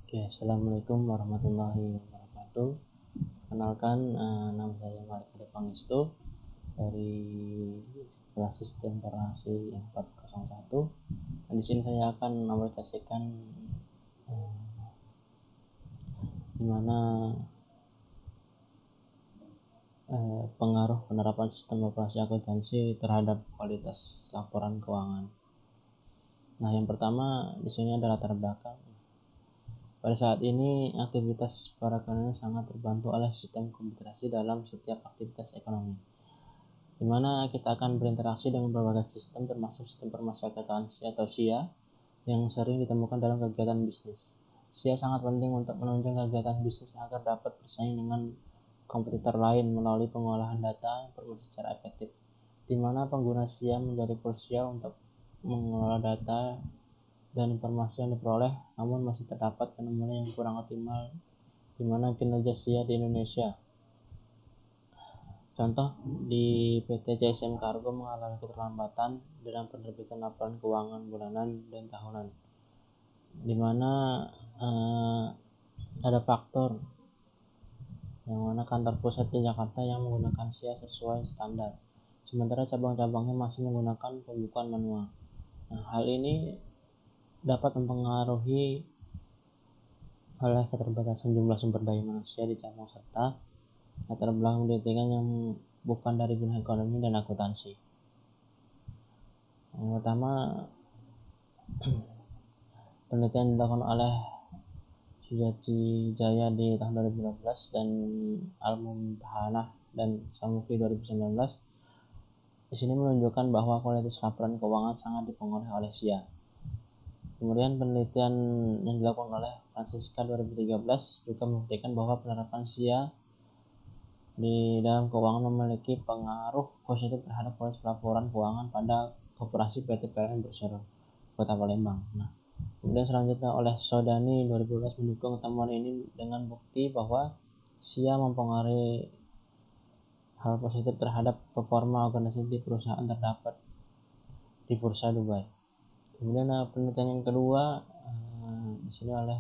Oke, assalamualaikum warahmatullahi wabarakatuh. Kenalkan, nama saya Malik Ade Pangestu dari kelas Sistem Informasi 401. Dan di sini saya akan mempresentasikan di mana pengaruh penerapan sistem operasi akuntansi terhadap kualitas laporan keuangan. Nah, yang pertama di sini ada latar belakang. Pada saat ini, aktivitas para karyawan sangat terbantu oleh sistem komputerasi dalam setiap aktivitas ekonomi, di mana kita akan berinteraksi dengan berbagai sistem termasuk sistem informasi akuntansi atau SIA yang sering ditemukan dalam kegiatan bisnis. SIA sangat penting untuk menunjang kegiatan bisnis agar dapat bersaing dengan kompetitor lain melalui pengolahan data informasi secara efektif, di mana pengguna SIA menjadi krusial untuk mengelola data dan informasi yang diperoleh, namun masih terdapat fenomena yang kurang optimal di mana kinerja SIA di Indonesia. Contoh, di PT CSM Cargo mengalami keterlambatan dalam penerbitan laporan keuangan bulanan dan tahunan, di mana ada faktor yang mana kantor pusat di Jakarta yang menggunakan SIA sesuai standar, sementara cabang-cabangnya masih menggunakan pembukuan manual. Nah, hal ini dapat mempengaruhi oleh keterbatasan jumlah sumber daya manusia di cabang serta latar belakang pendidikan yang bukan dari bidang ekonomi dan akuntansi. Yang pertama, penelitian dilakukan oleh Sujati Jaya di tahun 2012 dan Al-Mumtahanah dan Samuki 2019. Di sini menunjukkan bahwa kualitas laporan keuangan sangat dipengaruhi oleh SIA. Kemudian penelitian yang dilakukan oleh Francisca 2013 juga membuktikan bahwa penerapan SIA di dalam keuangan memiliki pengaruh positif terhadap kualitas laporan keuangan pada Koperasi PT PLN Persero, Kota Palembang. Nah, kemudian selanjutnya oleh Sodani 2012 mendukung temuan ini dengan bukti bahwa SIA mempengaruhi hal positif terhadap performa organisasi di perusahaan terdapat di Bursa Dubai. Kemudian penelitian yang kedua di sini oleh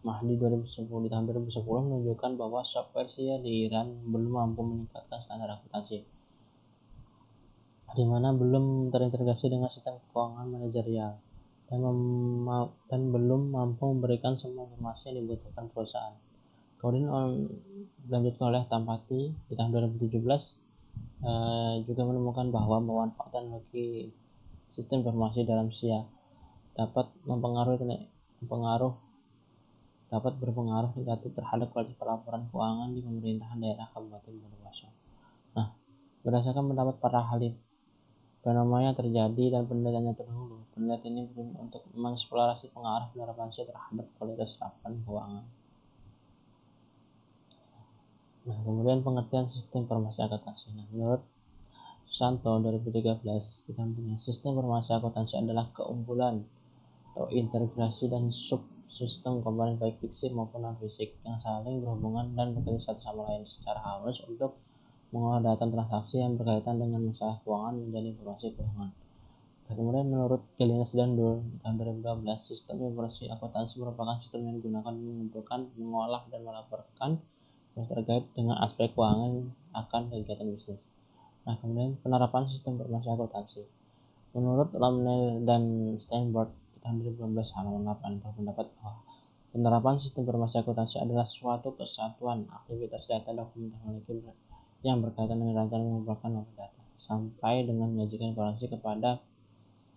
Mahdi 2010 di tahun 2010 menunjukkan bahwa software SIA di Iran belum mampu meningkatkan standar akuntansi, di mana belum terintegrasi dengan sistem keuangan manajerial dan belum mampu memberikan semua informasi yang dibutuhkan perusahaan. Kemudian dilanjutkan oleh Tampati di tahun 2017 juga menemukan bahwa pemanfaatan teknologi sistem informasi dalam SIA dapat berpengaruh negatif terhadap kualitas pelaporan keuangan di pemerintahan daerah Kabupaten Bondowoso. Nah, berdasarkan pendapat para ahli, fenomena yang terjadi dan penelitiannya terdahulu, penelitian ini untuk mengeksplorasi pengaruh penerapan SIA terhadap kualitas laporan keuangan. Nah, kemudian pengertian sistem informasi akuntansi. Nah, menurut Susanto 2013 ditambahnya sistem informasi akuntansi adalah keunggulan atau integrasi dan subsistem komponen baik fisik maupun non fisik yang saling berhubungan dan bekerja satu sama lain secara harmonis untuk mengolah data transaksi yang berkaitan dengan masalah keuangan menjadi informasi keuangan. Nah, kemudian menurut Gelinas dan Dul di tahun 2012, sistem informasi akuntansi merupakan sistem yang digunakan mengumpulkan, mengolah, dan melaporkan terkait dengan aspek keuangan akan kegiatan bisnis. Nah, kemudian penerapan sistem informasi akuntansi. Menurut Lamnel dan Steinberg di tahun 2016 halaman 8 berpendapat bahwa penerapan sistem informasi akuntansi adalah suatu kesatuan aktivitas data dokumen teknologi yang berkaitan dengan rancangan mengumpulkan data sampai dengan menyajikan informasi kepada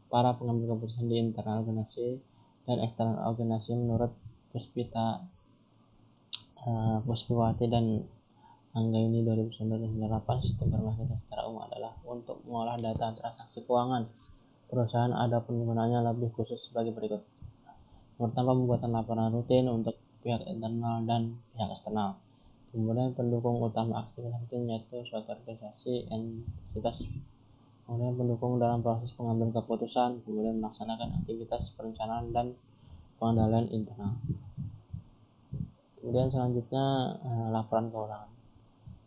para pengambil keputusan di internal organisasi dan eksternal organisasi. Menurut Puspiwati dan Anggaini 2019, penerapan sistem informasi secara umum adalah untuk mengolah data transaksi keuangan perusahaan. Ada penggunaannya lebih khusus sebagai berikut. Pertama, pembuatan laporan rutin untuk pihak internal dan pihak eksternal. Kemudian pendukung utama aktivitas rutin yaitu suatu organisasi entitas. Kemudian pendukung dalam proses pengambilan keputusan. Kemudian melaksanakan aktivitas perencanaan dan pengendalian internal. Kemudian selanjutnya laporan keuangan.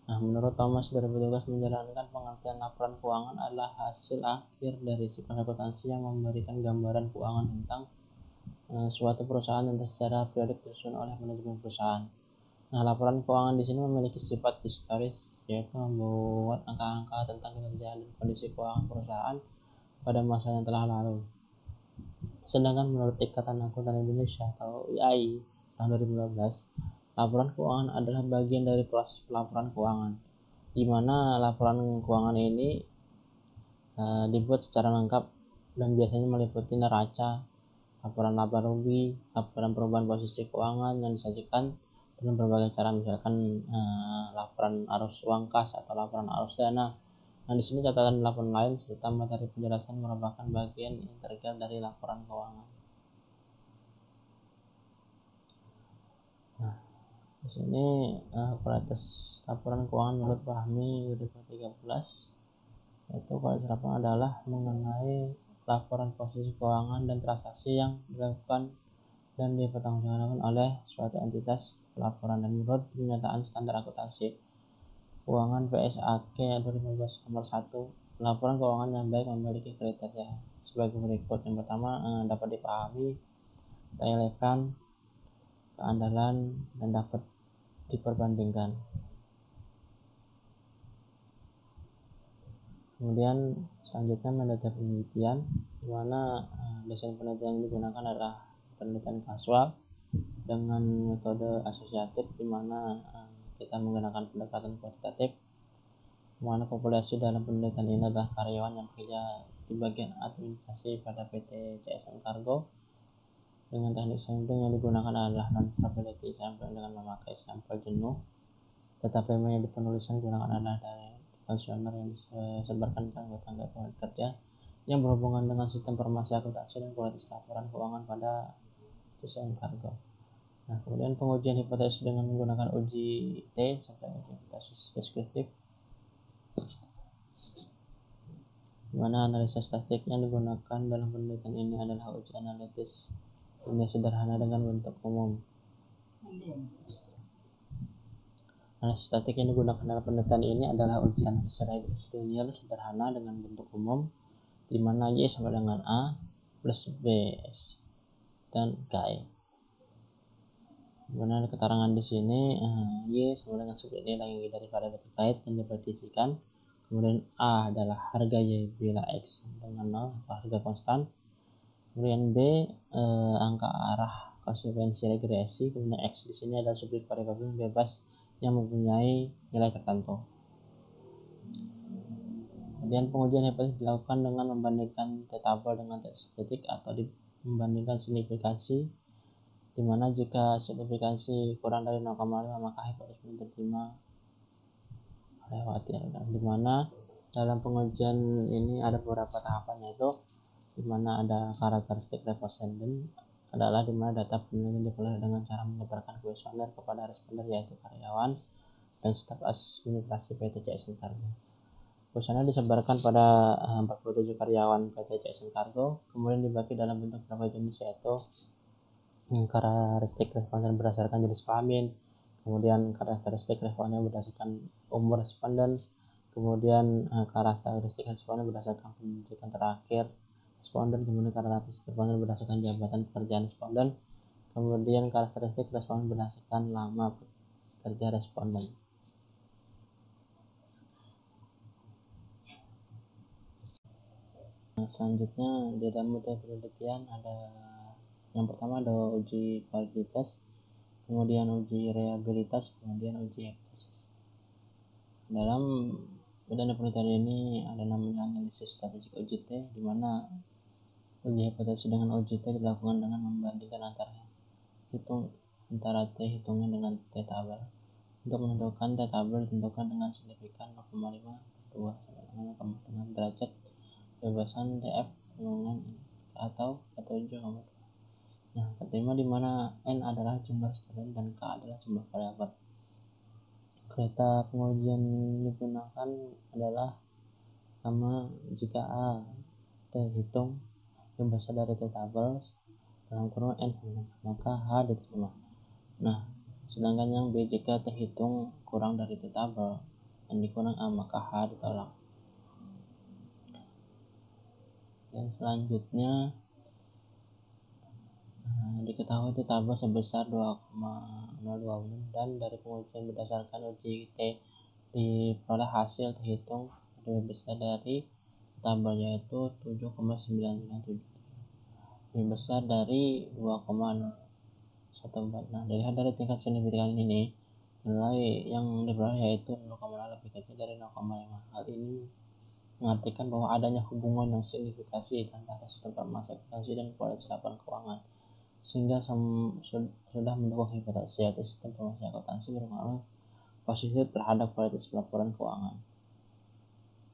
Nah, menurut Thomas 2013 menjalankan pengertian laporan keuangan adalah hasil akhir dari siklus akuntansi yang memberikan gambaran keuangan tentang suatu perusahaan dan secara periodik disusun oleh manajemen perusahaan. Nah, laporan keuangan di sini memiliki sifat historis, yaitu membuat angka-angka tentang kinerja dan kondisi keuangan perusahaan pada masa yang telah lalu. Sedangkan menurut Ikatan Akuntan Indonesia atau IAI tahun 2015, laporan keuangan adalah bagian dari proses pelaporan keuangan, di mana laporan keuangan ini dibuat secara lengkap dan biasanya meliputi neraca, laporan laba rugi, laporan perubahan posisi keuangan yang disajikan dengan berbagai cara, misalkan laporan arus uang kas atau laporan arus dana. Nah, di sini catatan laporan lain serta materi penjelasan merupakan bagian integral dari laporan keuangan. Nah, di sini kualitas laporan keuangan menurut Fahmi 2013, yaitu kualitas laporan adalah mengenai laporan posisi keuangan dan transaksi yang dilakukan dan dipertanggungjawabkan oleh suatu entitas pelaporan, dan menurut pernyataan standar akuntansi keuangan PSAK 2015 nomor 1, laporan keuangan yang baik memiliki kriteria sebagai berikut. Yang pertama, dapat dipahami, relevan, keandalan, dan dapat diperbandingkan. Kemudian selanjutnya metode penelitian, di mana desain penelitian yang digunakan adalah penelitian kasual dengan metode asosiatif, di mana kita menggunakan pendekatan kuantitatif, di mana populasi dalam penelitian ini adalah karyawan yang bekerja di bagian administrasi pada PT CSM Cargo. Dengan teknik sampling yang digunakan adalah non-probability sampling dengan memakai sampel jenuh. Data primer yang dipenulisan digunakan adalah dari kuesioner yang disebarkan ke anggota kerja yang berhubungan dengan sistem informasi akuntansi dan kualitas laporan keuangan pada CSM Cargo. Nah, kemudian pengujian hipotesis dengan menggunakan uji T serta uji hipotesis deskriptif, di mana analisa statistik yang digunakan dalam penelitian ini adalah uji analitis linear sederhana dengan bentuk umum. Analisis statistik yang digunakan dalam penelitian ini adalah uji analisis linear sederhana dengan bentuk umum, di mana Y sama dengan A plus B dan K. Kemudian keterangan di sini Y sama dengan subyek nilai dari variabel terkait yang dipredisikan. Kemudian A adalah harga Y bila X dengan 0 atau harga konstan. Kemudian B angka arah konsekuensi regresi. Kemudian X di sini adalah subyek variabel bebas yang mempunyai nilai tertentu. Kemudian pengujian hipotesis dilakukan dengan membandingkan T-tabel dengan T-statistik atau membandingkan signifikansi, di mana jika signifikansi kurang dari 0,5 maka hipotesis diterima lewati. Di mana dalam pengujian ini ada beberapa tahapan, yaitu di mana ada karakteristik responden adalah di mana data penelitian diperoleh dengan cara menyebarkan kuesioner kepada responder, yaitu karyawan dan staf administrasi PT CSM Cargo. Kuesioner disebarkan pada 47 karyawan PT CSM Cargo, kemudian dibagi dalam bentuk beberapa jenis, yaitu karakteristik responden berdasarkan jenis kelamin, kemudian karakteristik responden berdasarkan umur responden, kemudian karakteristik responden berdasarkan pendidikan terakhir responden, kemudian karakteristik responden berdasarkan jabatan pekerjaan responden, kemudian karakteristik responden berdasarkan lama kerja responden. Nah, selanjutnya di dalam metode penelitian ada yang pertama ada uji validitas, kemudian uji reliabilitas, kemudian uji hipotesis. Dalam metode penelitian ini ada namanya analisis statistik uji T, di mana uji hipotesis dengan uji T dilakukan dengan membandingkan antara T hitungan dengan T tabel. Untuk menentukan T tabel ditentukan dengan signifikan 0,5/2 dengan derajat kebebasan DF dengan atau 7,2. Nah, pertama di mana N adalah jumlah responden dan K adalah jumlah variabel. Kriteria pengujian digunakan adalah sama jika A T hitung yang besar dari T tabel dalam kurung N sama, maka H diterima. Nah, sedangkan yang B jika T hitung kurang dari T tabel dan dikurang A maka H ditolak. Dan selanjutnya Diketahui itu tabel sebesar 2,026 dan dari pengujian berdasarkan uji T diperoleh hasil terhitung lebih besar dari tabel yaitu 7,997, lebih besar dari 2,14. Nah, dilihat dari tingkat signifikan ini, nilai yang diperoleh yaitu 0,0 lebih kecil dari 0,5. Hal ini mengartikan bahwa adanya hubungan yang signifikasi antara sistem informasi akuntansi dan kualitas laporan keuangan, sehingga sudah mendukung hipotesis yaitu sistem informasi akuntansi berpengaruh positif terhadap kualitas laporan keuangan.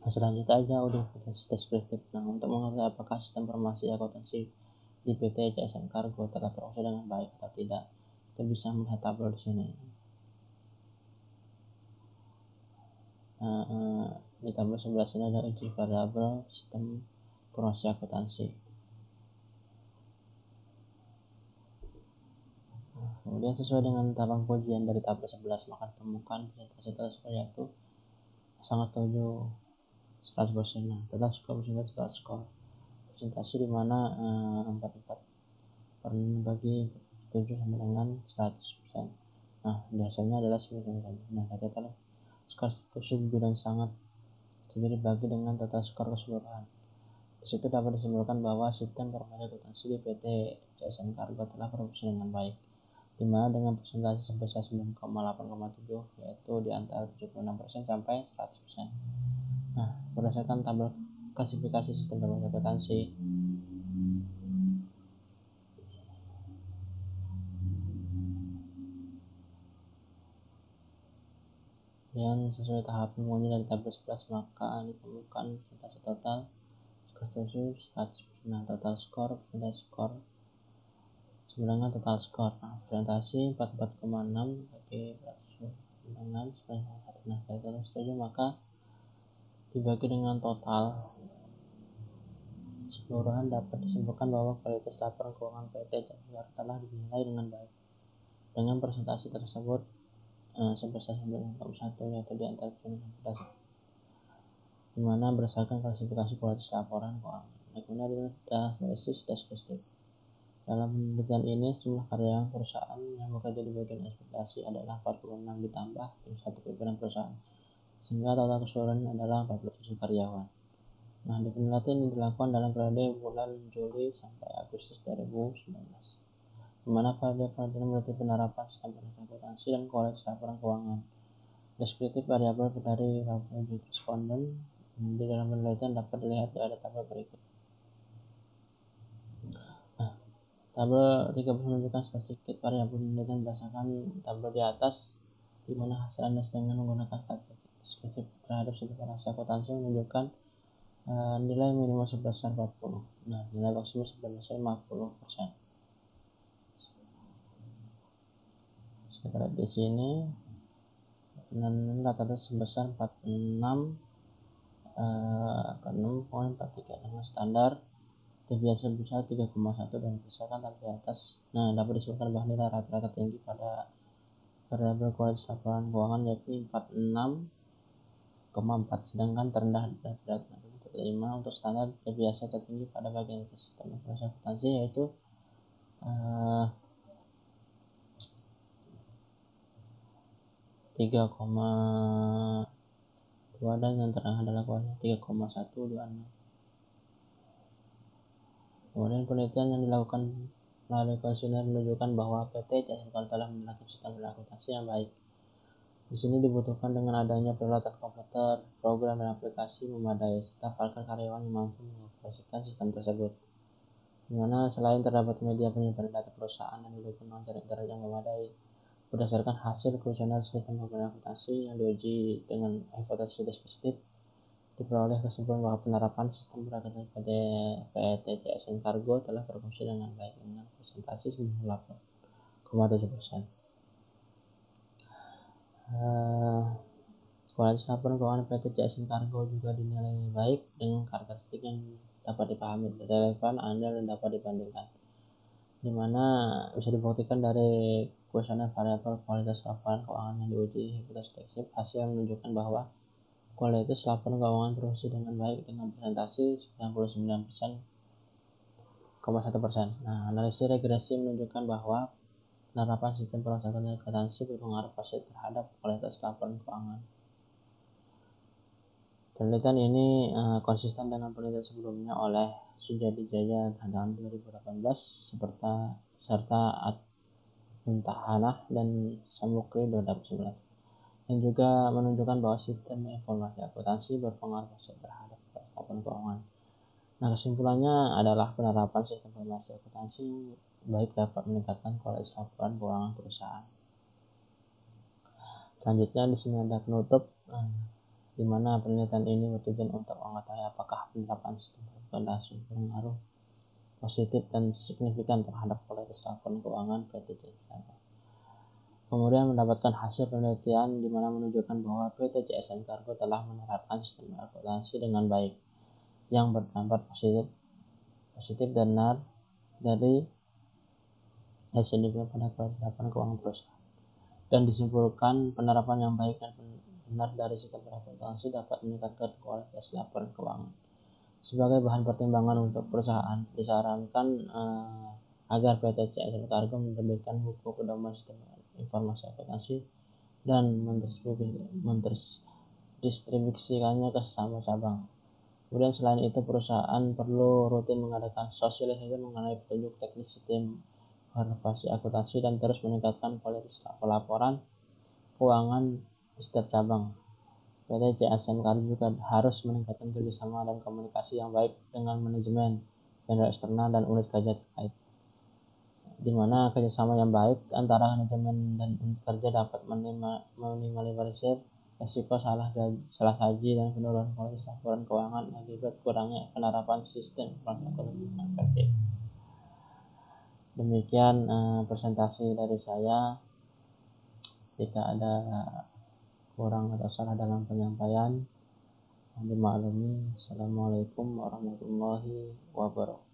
Nah, selanjutnya aja udah hipotesis deskriptif. Nah, untuk mengetahui apakah sistem informasi akuntansi di PT CSN Cargo telah berfungsi dengan baik atau tidak, kita bisa melihat tabel di sini. Di tabel sebelah sini ada uji variabel sistem informasi akuntansi. Kemudian sesuai dengan tabang pujian dari tabel 11, maka ditemukan presentasi tersebut yaitu sangat 100%. Nah, total skor presentasi di mana 44 per bagi 7 sama dengan 100%. Nah, biasanya adalah 99. Nah, total skor tersebut dan sangat dibagi dengan total skor keseluruhan. Di situ dapat disimpulkan bahwa sistem informasi akuntansi di PT CSN Cargo telah berfungsi dengan baik, di mana dengan persentase sebesar 9,8,7 yaitu di antara 76% sampai 100%. Nah, berdasarkan tabel klasifikasi sistem informasi akuntansi, dan sesuai tahap pengujian dari tabel 11, maka ditemukan persentase total skor 100%. Nah, total skor persentase skor dengan total skor. Nah, presentasi 44,6 bagi 100 dengan 9,1. Nah, dari total setuju maka dibagi dengan total keseluruhan dapat disimpulkan bahwa kualitas laporan keuangan PT Jakarta telah dinilai dengan baik. Dengan presentasi tersebut sebesar 9,1 yaitu di antara 11, di mana berdasarkan klasifikasi kualitas laporan keuangan. Kemudian ada analisis deskriptif. Dalam penelitian ini, jumlah karyawan perusahaan yang bekerja di bagian ekspektasi adalah 46 ditambah 1 pimpinan perusahaan, sehingga total keseluruhan adalah 47 karyawan. Nah, di penelitian ini dilakukan dalam periode bulan Juli sampai Agustus 2019, di mana variabel meliputi penerapan sistem informasi akuntansi dan kualitas laporan keuangan. Deskriptif variabel dari 47 responden di dalam penelitian dapat dilihat di ada tabel berikut. Tabel 13 menunjukkan statistik variabel penelitian berdasarkan tabel di atas, di mana hasil Anda dengan menggunakan kata deskriptif terhadap sistem informasi akuntansi menunjukkan nilai minimal sebesar 40. Nah, nilai maksimum sebesar 50%. Kita lihat di sini, rata-rata sebesar 46,43 dengan standar deviasi besar 3,1 dan berdasarkan tabel di atas. Nah, dapat disebutkan bahwa nilai rata-rata tinggi pada variabel kualitas laporan keuangan yakni 46,4, sedangkan terendah dari 5 untuk standar deviasi tertinggi pada bagian atas sistem informasi akuntansi yaitu 3,2 dan yang terakhir adalah kualitas 3,126. Kemudian penelitian yang dilakukan melalui kuesioner menunjukkan bahwa PT CSN Cargo telah menerapkan sistem akuntansi yang baik. Di sini dibutuhkan dengan adanya peralatan komputer, program dan aplikasi memadai, serta faktor karyawan yang mampu mengoperasikan sistem tersebut. Di mana selain terdapat media penyimpanan data perusahaan dan didukung jaringan internet yang memadai, berdasarkan hasil kuesioner sistem akuntansi yang diuji dengan hipotesis deskriptif, diperoleh kesimpulan bahwa penerapan sistem berakuntansi pada PT CSN Cargo telah berfungsi dengan baik dengan presentasi 98,7%. Kualitas laporan keuangan PT CSN Cargo juga dinilai baik dengan karakteristik yang dapat dipahami, relevan, andal, dan dapat dibandingkan, di mana bisa dibuktikan dari kuesioner variabel kualitas laporan keuangan yang diuji hipotesis deskriptif. Hasil menunjukkan bahwa kualitas laporan keuangan berfungsi dengan baik dengan presentasi 99% Nah, analisis regresi menunjukkan bahwa penerapan sistem pemrosesan akuntansi berpengaruh positif terhadap kualitas laporan keuangan. Penelitian ini konsisten dengan penelitian sebelumnya oleh Sujadi Jaya tahun 2018 serta Muntahanah dan Samukri 2011, yang juga menunjukkan bahwa sistem informasi akuntansi berpengaruh positif terhadap laporan keuangan. Nah, kesimpulannya adalah penerapan sistem informasi akuntansi baik dapat meningkatkan kualitas laporan keuangan perusahaan. Selanjutnya di sini ada penutup, di mana penelitian ini bertujuan untuk mengetahui apakah penerapan sistem akuntansi berpengaruh positif dan signifikan terhadap kualitas laporan keuangan PT CSM. Kemudian mendapatkan hasil penelitian di mana menunjukkan bahwa PT CSM Cargo telah menerapkan sistem akuntansi dengan baik, yang berdampak positif dan benar dari signifikan pada kualitas laporan keuangan perusahaan. Dan disimpulkan penerapan yang baik dan benar dari sistem akuntansi dapat meningkatkan kualitas laporan keuangan. Sebagai bahan pertimbangan untuk perusahaan, disarankan agar PT CSM Cargo menerbitkan buku pedoman sistem informasi akuntansi dan mendistribusikannya ke sesama cabang. Kemudian selain itu, perusahaan perlu rutin mengadakan sosialisasi mengenai petunjuk teknis sistem informasi akuntansi dan terus meningkatkan kualitas laporan keuangan di setiap cabang. PT CSM Cargo juga harus meningkatkan kerjasama dan komunikasi yang baik dengan manajemen, vendor eksternal, dan unit kerja terkait, di mana kerjasama yang baik antara manajemen dan unit kerja dapat meminimalisir risiko salah saji dan penurunan kualitas laporan keuangan akibat kurangnya penerapan sistem informasi akuntansi yang efektif. Demikian presentasi dari saya. Jika ada kurang atau salah dalam penyampaian, dimaklumi. Assalamualaikum warahmatullahi wabarakatuh.